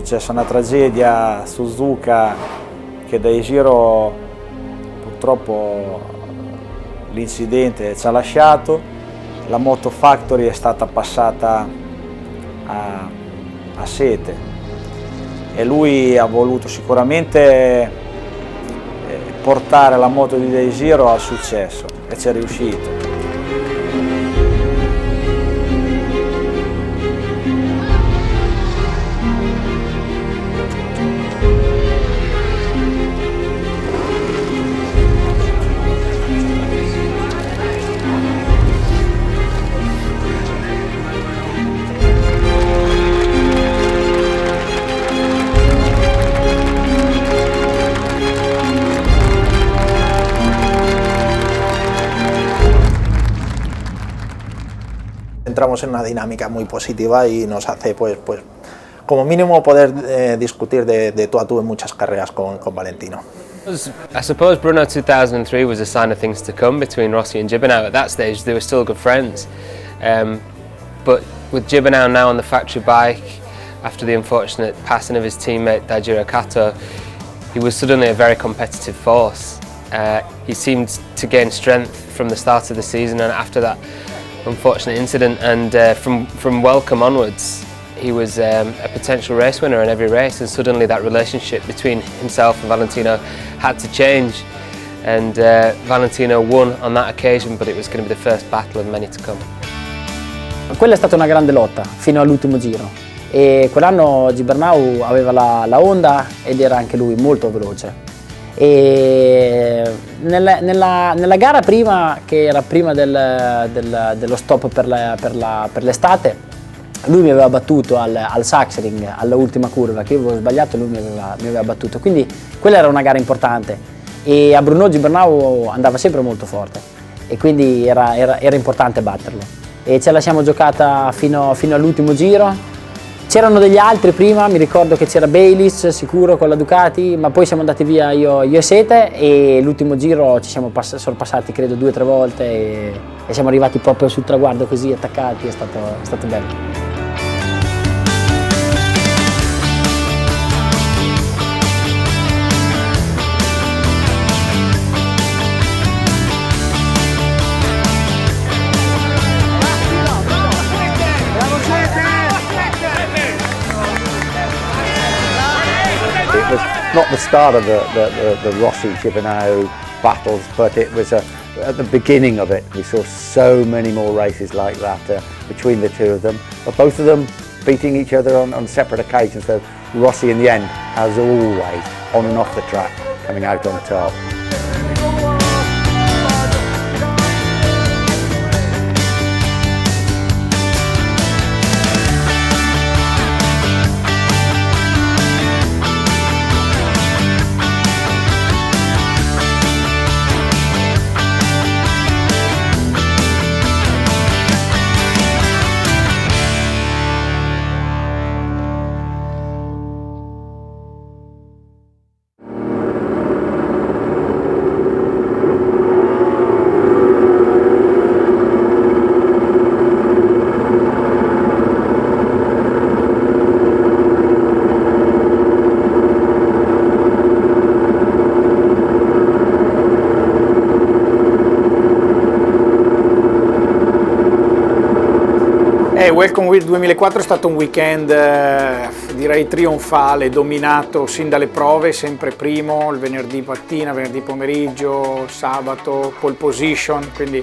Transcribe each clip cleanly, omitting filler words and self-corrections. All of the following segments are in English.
successa una tragedia, Suzuka, che dai giro purtroppo l'incidente ci ha lasciato, la Moto Factory è stata passata a Sete e lui ha voluto sicuramente portare la moto di Dai Giro al successo e ci è riuscito. Entramos en una dinámica muy positiva y nos hace pues como mínimo poder discutir de tú a tú en muchas carreras con Valentino. I suppose Brno 2003 was a sign of things to come between Rossi and Gibernau. At that stage they were still good friends, but with Gibernau now on the factory bike, after the unfortunate passing of his teammate Daijiro Kato, he was suddenly a very competitive force. He seemed to gain strength from the start of the season and after that unfortunate incident, and from Welcome onwards he was a potential race winner in every race, and suddenly that relationship between himself and Valentino had to change, and Valentino won on that occasion, but it was going to be the first battle of many to come. Quella è stata una grande lotta fino all'ultimo giro e quell'anno Gibernau aveva la Honda ed era anche lui molto veloce. E nella gara prima, che era prima dello stop per l'estate, lui mi aveva battuto al Sachsenring, all'ultima curva, che io avevo sbagliato e lui mi aveva battuto, quindi quella era una gara importante e a Brno Gibernau andava sempre molto forte e quindi era importante batterlo e ce la siamo giocata fino all'ultimo giro. C'erano degli altri prima, mi ricordo che c'era Bayliss sicuro con la Ducati, ma poi siamo andati via io e Sete e l'ultimo giro ci siamo sorpassati credo 2 o 3 volte e siamo arrivati proprio sul traguardo così attaccati, è stato bello. It was not the start of the Rossi-Gibernau battles, but it was at the beginning of it. We saw so many more races like that between the two of them, but both of them beating each other on separate occasions. So Rossi in the end, as always, on and off the track, coming out on top. Welcome Week 2004 è stato un weekend direi trionfale, dominato sin dalle prove, sempre primo, il venerdì mattina, venerdì pomeriggio, sabato, pole position, quindi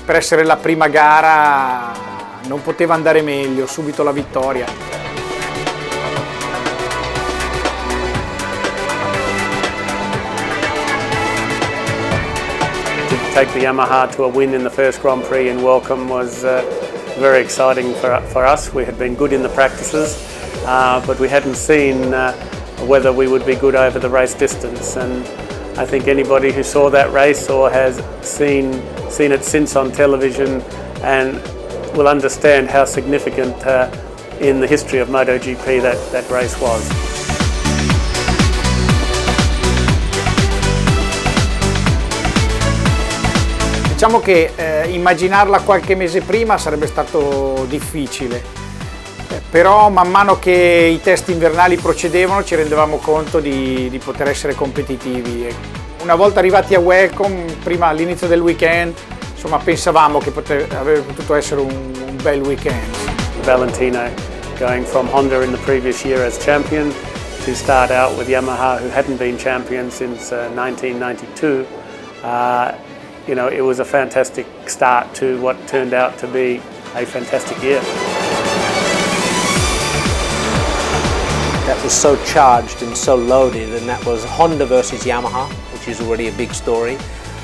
per essere la prima gara non poteva andare meglio, subito la vittoria. To take the Yamaha to a win in the first Grand Prix in Welcome was very exciting for us. We had been good in the practices, but we hadn't seen whether we would be good over the race distance. And I think anybody who saw that race or has seen it since on television and will understand how significant in the history of MotoGP that race was. Diciamo che immaginarla qualche mese prima sarebbe stato difficile. Però man mano che i test invernali procedevano ci rendevamo conto di poter essere competitivi. E una volta arrivati a Welcome, prima all'inizio del weekend, insomma pensavamo che avrebbe potuto essere un bel weekend. Valentino going from Honda in the previous year as champion to start out with Yamaha, who hadn't been champion since 1992. You know, it was a fantastic start to what turned out to be a fantastic year. That was so charged and so loaded, and that was Honda versus Yamaha, which is already a big story.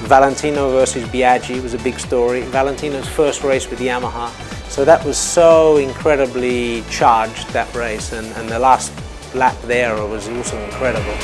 Valentino versus Biaggi was a big story. Valentino's first race with Yamaha. So that was so incredibly charged, that race, and the last lap there was also incredible.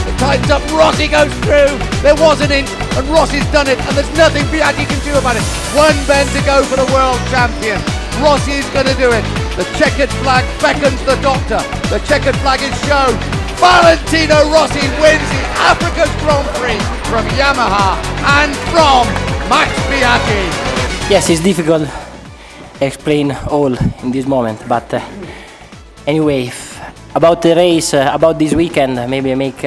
It tightens up, Rossi goes through, there was an inch, and Rossi's done it, and there's nothing Biaggi can do about it. One bend to go for the world champion. Rossi is going to do it. The checkered flag beckons the doctor. The checkered flag is shown. Valentino Rossi wins the Africa's Grand Prix from Yamaha and from Max Biaggi. Yes, it's difficult to explain all in this moment, but anyway, about the race, about this weekend, maybe I make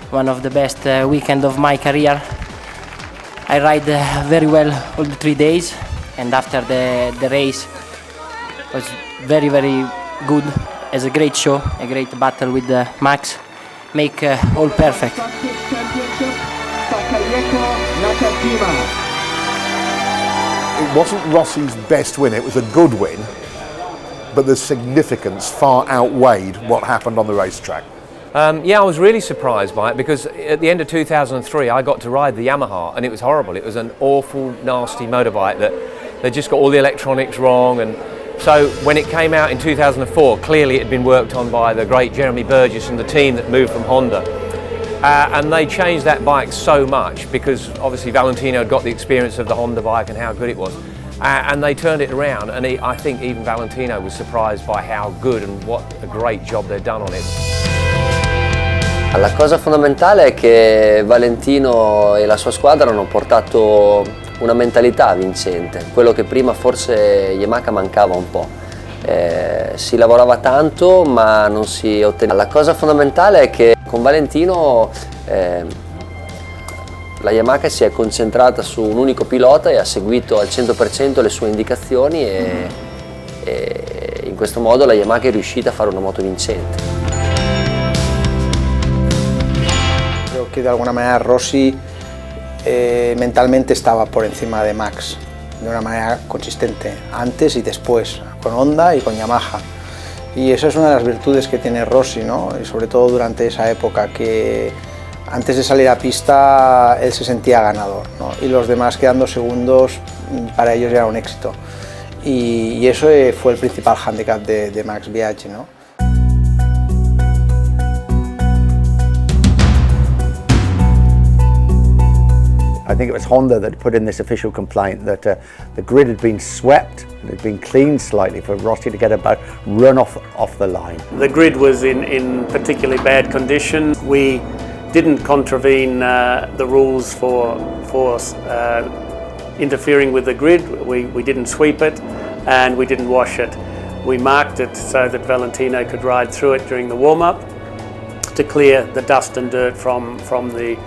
one of the best weekend of my career. I ride very well all the 3 days, and after the race was very good. It's a great show, a great battle with Max, make all perfect. It wasn't Rossi's best win, it was a good win, but the significance far outweighed what happened on the racetrack. Yeah, I was really surprised by it because at the end of 2003 I got to ride the Yamaha and it was horrible. It was an awful, nasty motorbike that they just got all the electronics wrong, and so when it came out in 2004, clearly it had been worked on by the great Jeremy Burgess and the team that moved from Honda. And they changed that bike so much because obviously Valentino had got the experience of the Honda bike and how good it was. And they turned it around, and I think even Valentino was surprised by how good and what a great job they'd done on it. La cosa fondamentale è che Valentino e la sua squadra hanno portato una mentalità vincente, quello che prima forse Yamaha mancava un po'. Si lavorava tanto ma non si otteneva. La cosa fondamentale è che con Valentino la Yamaha si è concentrata su un unico pilota e ha seguito al 100% le sue indicazioni e in questo modo la Yamaha è riuscita a fare una moto vincente. Creo que de alguna manera Rossi mentalmente estaba por encima de Max de una manera consistente, antes y después, con Honda y con Yamaha. Y eso es una de las virtudes que tiene Rossi, ¿no? Y sobre todo durante esa época, que antes de salir a pista él se sentía ganador, ¿no? Y los demás quedando segundos para ellos era un éxito. Y eso fue el principal hándicap de Max Biaggi, ¿no? I think it was Honda that put in this official complaint that the grid had been swept, it had been cleaned slightly for Rossi to get about run off the line. The grid was in particularly bad condition. We didn't contravene the rules for interfering with the grid. We didn't sweep it and we didn't wash it. We marked it so that Valentino could ride through it during the warm-up to clear the dust and dirt from the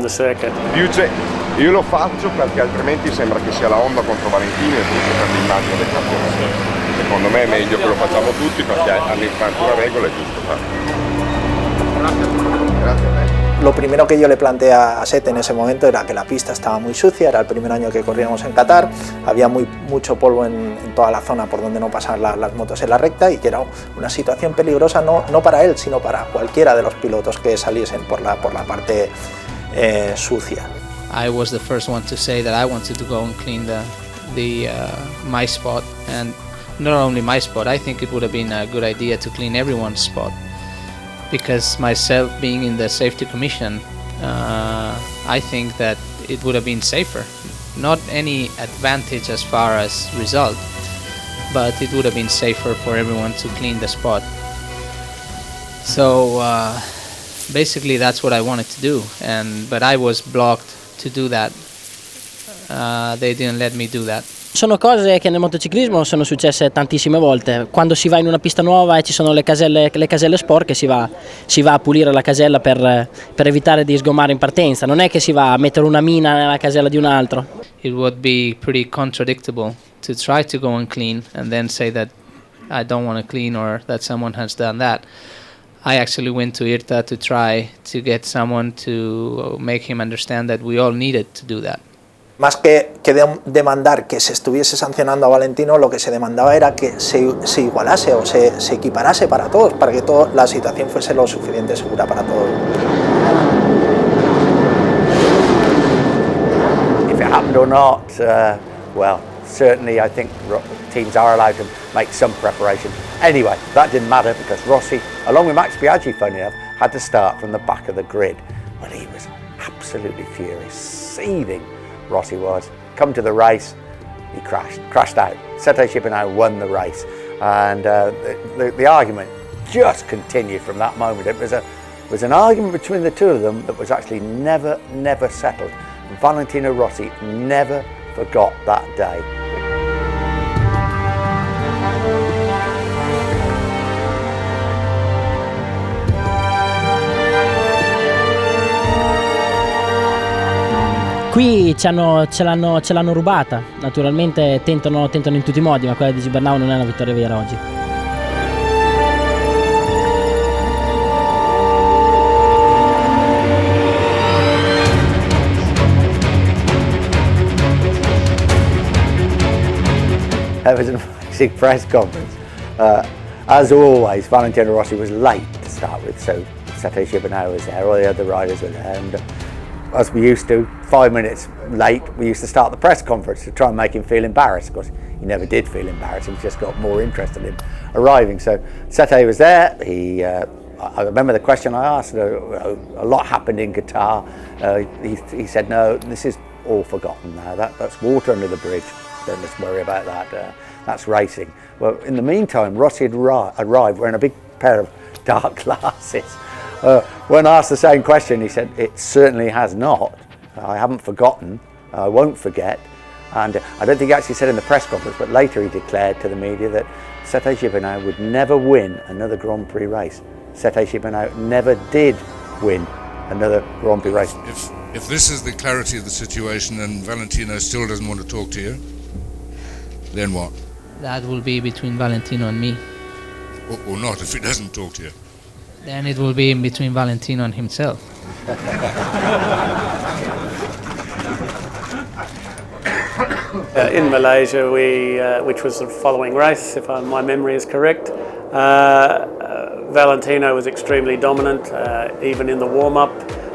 circuit. Dice, io lo faccio perché altrimenti sembra che sia la Honda contro Valentino e tutto per l'immagine del campionato. Secondo me è meglio che lo facciamo tutti perché all'instante una regola è giusto farlo. Grazie a te. Lo primero que yo le planteé a Seth en ese momento era que la pista estaba muy sucia, era el primer año que corríamos en Qatar, había mucho polvo en toda la zona por donde no pasaban las motos en la recta y que era una situación peligrosa no para él, sino para cualquiera de los pilotos que saliesen por la parte sucia. I was the first one to say that I wanted to go and clean my spot, and not only my spot, I think it would have been a good idea to clean everyone's spot, because myself being in the safety commission, I think that it would have been safer. Not any advantage as far as result, but it would have been safer for everyone to clean the spot. So basically that's what I wanted to do, but I was blocked to do that they didn't let me do that. Sono cose che nel motociclismo sono successe tantissime volte. Quando si va in una pista nuova e ci sono le caselle sporche, si va a pulire la casella per evitare di sgommare in partenza. Non è che si va a mettere una mina nella casella di un altro. It would be pretty contradictable to try to go and clean and then say that I don't want to clean or that someone has done that. I actually went to IRTA to try to get someone to make him understand that we all needed to do that. Más que demandar que se estuviese sancionando a Valentino, lo que se demandaba era que se igualase o se equiparase para todos, para que la situación fuese lo suficiente segura para todos. If it happened or not, well, certainly I think teams are allowed to make some preparation. Anyway, that didn't matter because Rossi, along with Max Biaggi, funny enough, had to start from the back of the grid. Well, he was absolutely furious, seething. Rossi was. Come to the race, he crashed out. Sete Shipinau won the race, and the argument just continued from that moment. It was an argument between the two of them that was actually never settled. Valentino Rossi never forgot that day. Qui ce l'hanno rubata, naturalmente tentano in tutti i modi, ma quella di Gibernau non è una vittoria vera oggi. It was an amazing press conference. As always, Valentino Rossi was late to start with, so Sete Shipinau was there, all the other riders were there, and as we used to, 5 minutes late, we used to start the press conference to try and make him feel embarrassed. Of course, he never did feel embarrassed, he just got more interested in arriving. So Sete was there. I remember the question I asked, a lot happened in Qatar. He said, no, this is all forgotten now. That's water under the bridge. Don't let's worry about that. That's racing. Well, in the meantime, Rossi had arrived wearing a big pair of dark glasses. When asked the same question, he said, it certainly has not. I haven't forgotten, I won't forget. And I don't think he actually said in the press conference, but later he declared to the media that Sete Shipinau would never win another Grand Prix race. Sete Shipinau never did win another Grand Prix race. If this is the clarity of the situation and Valentino still doesn't want to talk to you, then what? That will be between Valentino and me. Or not, if he doesn't talk to you. Then it will be in between Valentino and himself. In Malaysia, which was the following race, if my memory is correct, Valentino was extremely dominant, even in the warm-up.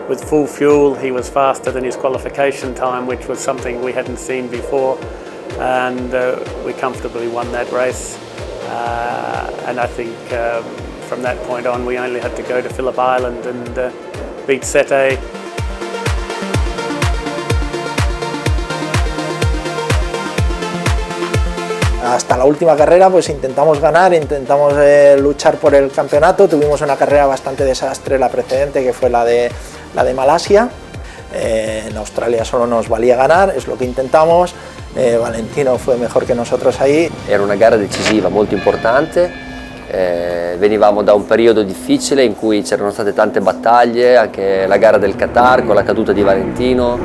With full fuel, he was faster than his qualification time, which was something we hadn't seen before, and we comfortably won that race. And I think from that point on, we only had to go to Phillip Island and beat Sete. Hasta la última carrera pues intentamos ganar, intentamos luchar por el campeonato. Tuvimos una carrera bastante desastre, la precedente, que fue la de Malasia. En Australia solo nos valía ganar, es lo que intentamos. Valentino fue mejor que nosotros ahí. Era una gara decisiva, molto importante. Venivamo da un periodo difficile in cui c'erano state tante battaglie, anche la gara del Qatar con la caduta di Valentino,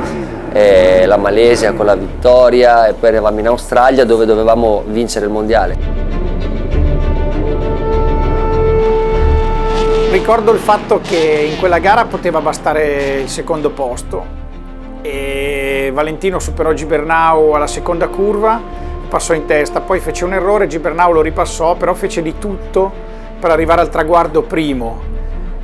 la Malesia con la vittoria, e poi eravamo in Australia dove dovevamo vincere il mondiale. Ricordo il fatto che in quella gara poteva bastare il secondo posto e Valentino superò Gibernau alla seconda curva, passò in testa, poi fece un errore, Gibernau lo ripassò, però fece di tutto per arrivare al traguardo primo.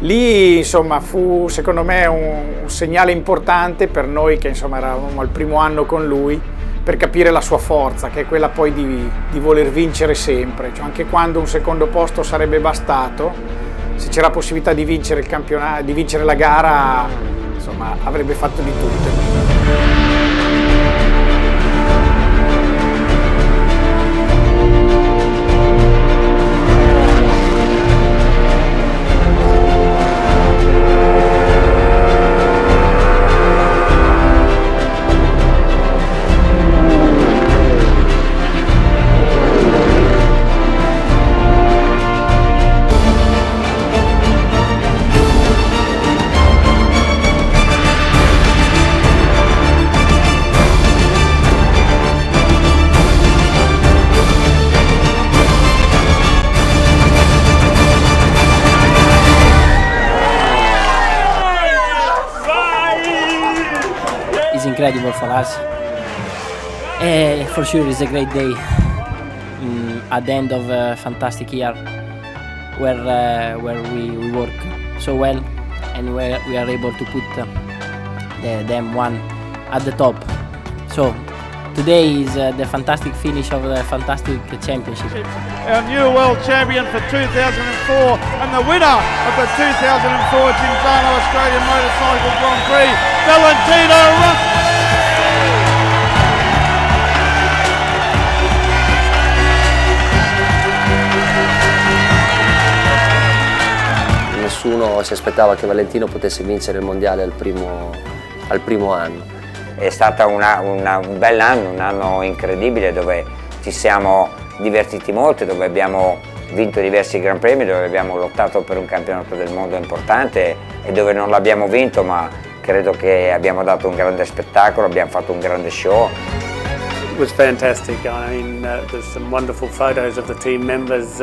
Lì insomma fu secondo me un segnale importante per noi che insomma eravamo al primo anno con lui, per capire la sua forza, che è quella poi di voler vincere sempre, cioè, anche quando un secondo posto sarebbe bastato, se c'era possibilità di vincere il campionato, di vincere la gara, insomma avrebbe fatto di tutto. incredible for us. For sure, it's a great day at the end of a fantastic year where we work so well and where we are able to put the M1 at the top. So today is the fantastic finish of the fantastic championship. Our new world champion for 2004 and the winner of the 2004 Genzano Australian Motorcycle Grand Prix, Valentino Rossi. Nessuno si aspettava che Valentino potesse vincere il mondiale al primo anno. È stato un bell'anno, un anno incredibile dove ci siamo divertiti molto, dove abbiamo vinto diversi Gran Premi, dove abbiamo lottato per un campionato del mondo importante e dove non l'abbiamo vinto, ma credo che abbiamo dato un grande spettacolo, abbiamo fatto un grande show. It was fantastic. I mean, there's some wonderful photos of the team members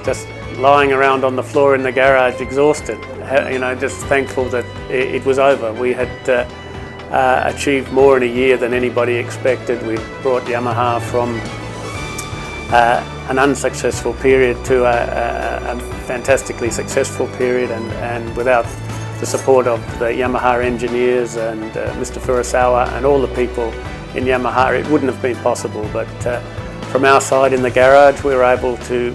just lying around on the floor in the garage, exhausted. You know, just thankful that it was over. We had achieved more in a year than anybody expected. We brought Yamaha from an unsuccessful period to a fantastically successful period, and without the support of the Yamaha engineers and Mr. Furusawa and all the people in Yamaha, it wouldn't have been possible. But from our side in the garage, we were able to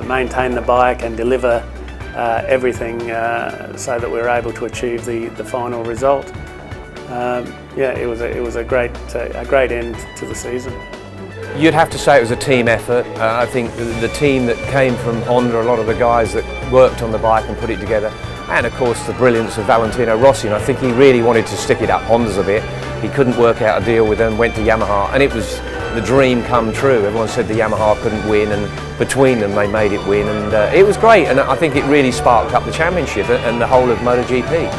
maintain the bike and deliver everything so that we were able to achieve the final result. Yeah, it was a great end to the season. You'd have to say it was a team effort. I think the team that came from Honda, a lot of the guys that worked on the bike and put it together, and of course the brilliance of Valentino Rossi, and I think he really wanted to stick it up Hondas a bit. He couldn't work out a deal with them, went to Yamaha, and it was the dream come true. Everyone said the Yamaha couldn't win, and between them they made it win, and it was great, and I think it really sparked up the championship and the whole of MotoGP.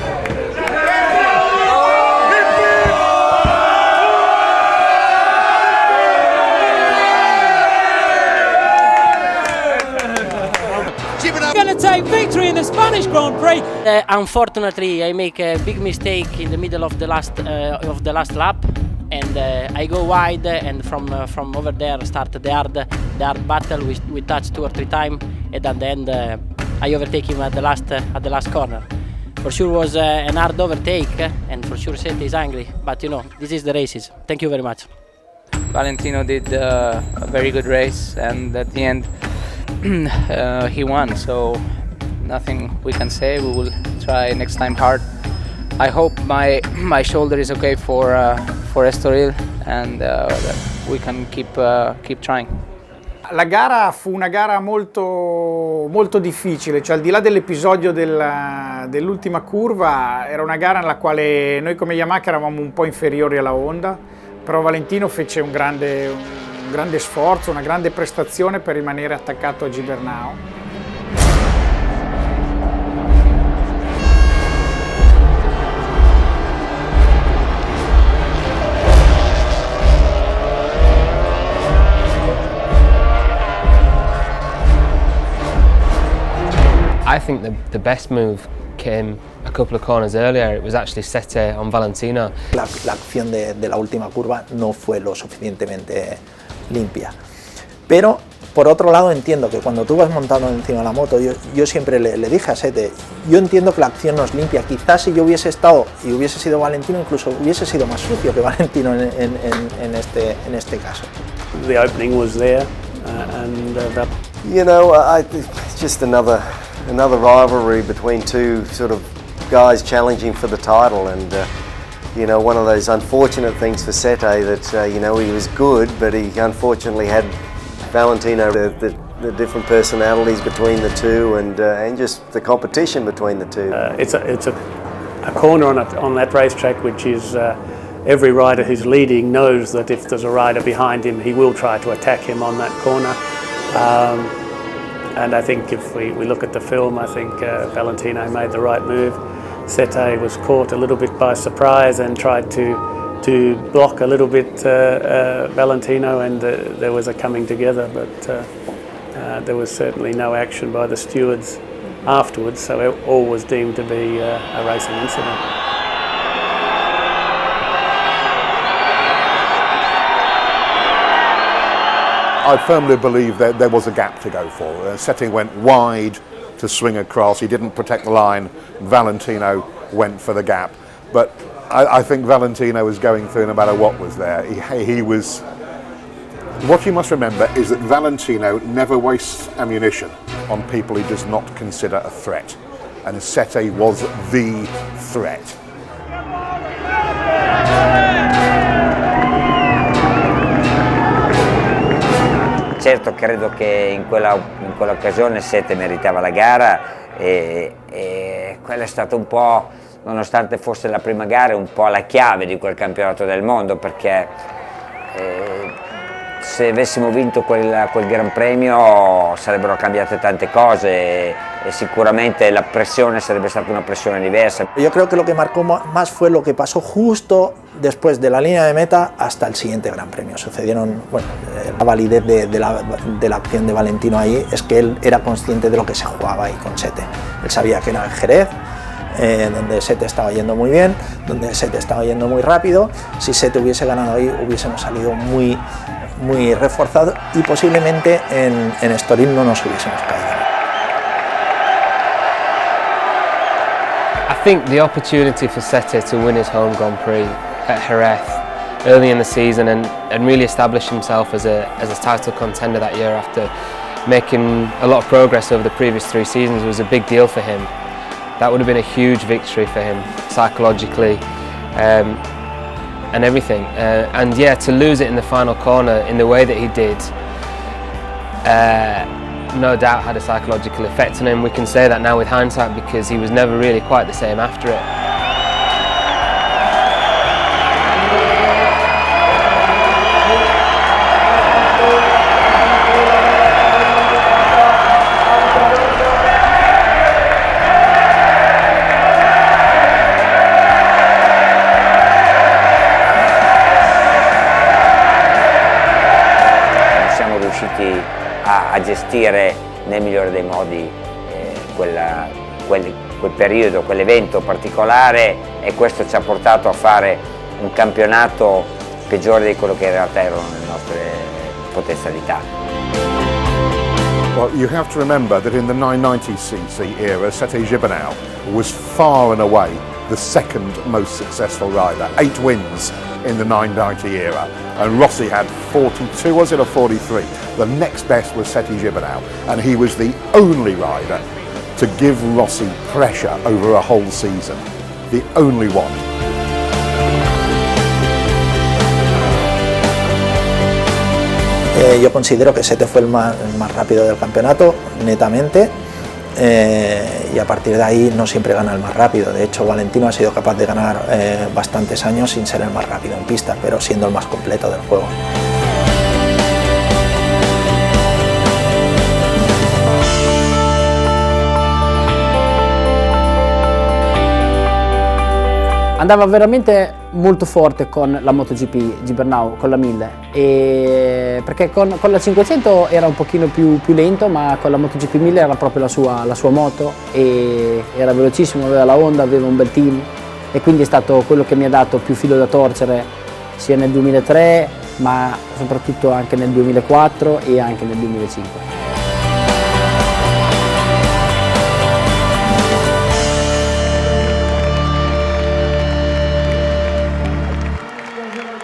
Going to take victory in the Spanish Grand Prix. Unfortunately, I make a big mistake in the middle of the last lap, and I go wide, and from over there start the hard battle. We touch 2 or 3 times, and at the end I overtake him at the last corner. For sure was an hard overtake, and for sure Sete is angry. But you know, this is the races. Thank you very much. Valentino did a very good race, and at the end he won, so nothing we can say. We will try next time hard. I hope my shoulder is okay for Estoril, and that we can keep trying. La gara fu una gara molto difficile, cioè al di là dell'episodio dell'ultima curva, era una gara nella quale noi come Yamaha eravamo un po' inferiori alla Honda, però Valentino fece un grande sforzo, una grande prestazione per rimanere attaccato a Gibernau. I think the best move came a couple of corners earlier. It was actually Sete on Valentino. La acción de la última curva no fue lo suficientemente limpia. Pero por otro lado entiendo que cuando tú vas montando encima de la moto, yo siempre le dije a Sete, yo entiendo que la acción no es limpia. Quizás si yo hubiese estado y hubiese sido Valentino, incluso hubiese sido más sucio que Valentino en este caso. The opening was there, and you know, it's just another rivalry between two sort of guys challenging for the title, and you know, one of those unfortunate things for Sete that you know, he was good, but he unfortunately had Valentino, the different personalities between the two, and just the competition between the two. It's a corner on that racetrack which is every rider who's leading knows that if there's a rider behind him, he will try to attack him on that corner. And I think if we look at the film, I think Valentino made the right move. Sete was caught a little bit by surprise and tried to block a little bit Valentino, and there was a coming together, but there was certainly no action by the stewards afterwards, so all was deemed to be a racing incident. I firmly believe that there was a gap to go for. Sette went wide to swing across, he didn't protect the line, Valentino went for the gap. But I think Valentino was going through no matter what was there. He was... What you must remember is that Valentino never wastes ammunition on people he does not consider a threat. And Sette was the threat. Certo, credo che in quell'occasione Sette meritava la gara e quella è stata un po', nonostante fosse la prima gara, un po' la chiave di quel campionato del mondo, perché se avessimo vinto quel Gran Premio sarebbero cambiate tante cose e sicuramente la presione sarebbe stata una presione diversa. Yo creo que lo que marcó más fue lo que pasó justo después de la línea de meta hasta el siguiente Gran Premio. Sucedieron, bueno, la validez de la acción de Valentino ahí es que él era consciente de lo que se jugaba ahí con Sette. Él sabía que era en Jerez, donde Sette estaba yendo muy bien, donde Sette estaba yendo muy rápido. Si Sette hubiese ganado ahí hubiésemos salido muy reforzados y posiblemente en Estoril no nos hubiésemos caído. I think the opportunity for Sette to win his home Grand Prix at Jerez early in the season and really establish himself as a title contender that year after making a lot of progress over the previous 3 seasons was a big deal for him. That would have been a huge victory for him psychologically and everything. And yeah, to lose it in the final corner in the way that he did no doubt had a psychological effect on him. We can say that now with hindsight because he was never really quite the same after it. Siamo riusciti a gestire nel migliore dei modi quel periodo, quell'evento particolare, e questo ci ha portato a fare un campionato peggiore di quello che in realtà erano le nostre potenzialità. Well, you have to remember that in the 990cc era, Sette Gibernau was far and away the second most successful rider. 8 wins in the 990 era, and Rossi had 42, was it, or 43? The next best was Sette Gibernau, and he was the only rider to give Rossi pressure over a whole season. The only one. Yo considero que Sette fue el más rápido del campeonato, netamente, y a partir de ahí no siempre gana el más rápido. De hecho, Valentino ha sido capaz de ganar bastantes años sin ser el más rápido en pista, pero siendo el más completo del juego. Andava veramente molto forte con la MotoGP Gibernau, con la 1000, perché con la 500 era un pochino più lento, ma con la MotoGP 1000 era proprio la sua moto e era velocissimo, aveva la Honda, aveva un bel team e quindi è stato quello che mi ha dato più filo da torcere sia nel 2003 ma soprattutto anche nel 2004 e anche nel 2005.